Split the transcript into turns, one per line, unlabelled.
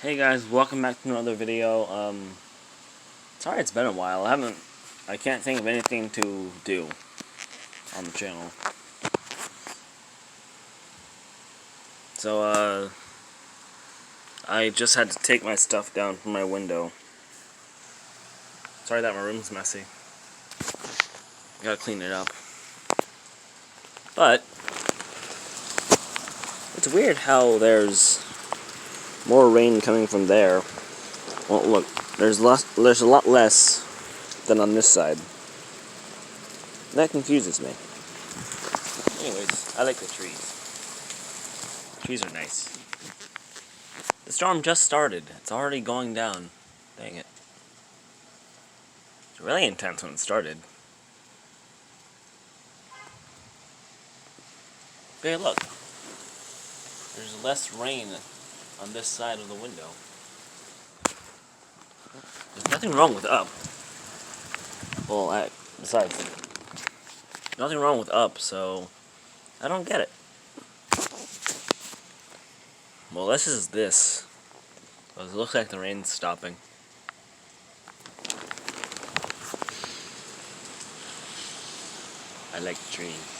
Hey guys, welcome back to another video. Sorry it's been a while. I can't think of anything to do on the channel. So, I just had to take my stuff down from my window. Sorry that my room's messy. I gotta clean it up. But, it's weird how there's more rain coming from there. Well, look, there's a lot less than on this side. That confuses me. Anyways, I like the trees. Trees are nice. The storm just started. It's already going down. Dang it. It's really intense when it started. Hey, look. There's less rain on this side of the window. There's nothing wrong with up. Well, besides, nothing wrong with up, so I don't get it. Well, this is this. It looks like the rain's stopping. I like the trees.